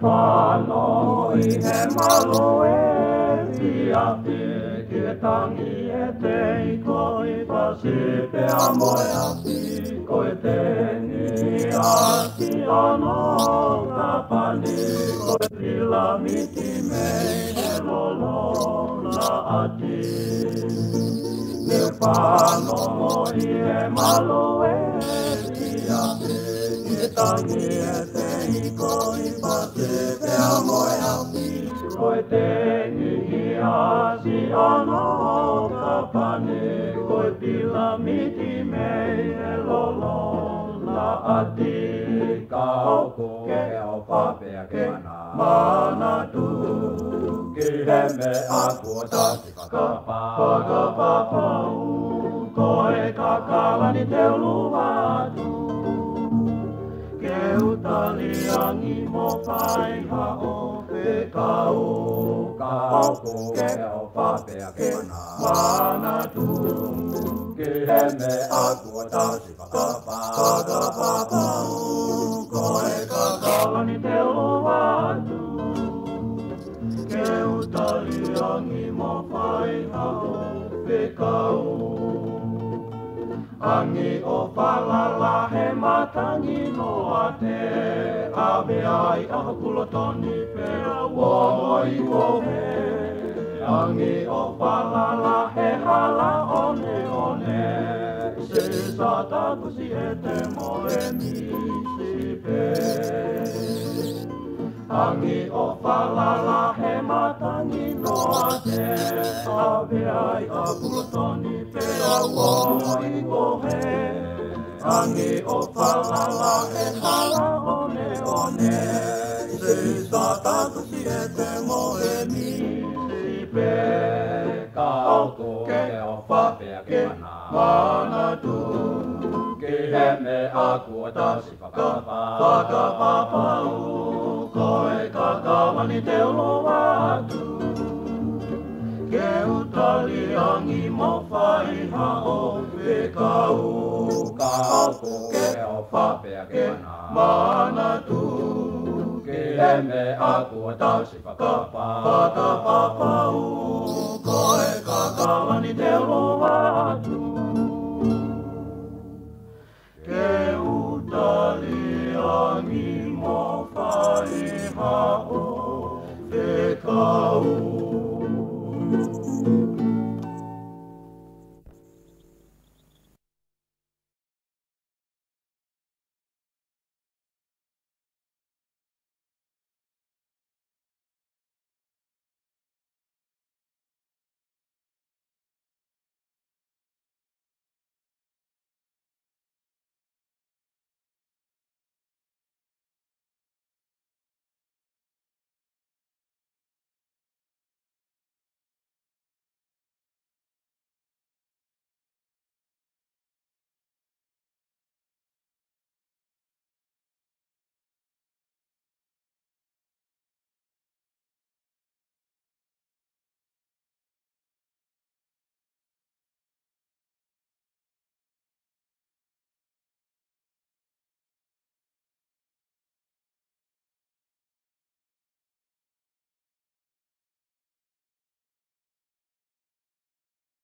Fanoi he malo e fiate ke tangi e te koi pasi pe amoia si koi teni asi ano kapani koi pila miti me e lolo na ati ne fanoi he malo e fiate ke tangi e te koi pasi pe amoia koi teni asi ano kapani koi pila miti me e lolo na ati kauko ke o papea ke mana tu ke me aku tasi kakapa koi kakalani te luvatu ke utaliangi mo pai ha o kauko ke o papea ke mana tu ke me aku tasi kakapa koi kakalani te luvatu ke utaliangi mo pai ha o Angi o palala he matangi no ate Abe ai a kulotoni pera woi wo he Angi o palala he hala one Se sata kusi ete mo e misi pe Angi o palala he matangi no ate Abe ai a kulotoni pera woi wo he Angi o palala he hala one Se sata kusi ete mo e misi pe Kauko ke o papea ke mana tu Ke me aku tasi kakapa Koe kakalani te ulovatu Ke utaliangi mo whai ha o Kauko ke o papea ke mana tu Ke me aku tasi kakapa Koe kakalani te ulovatu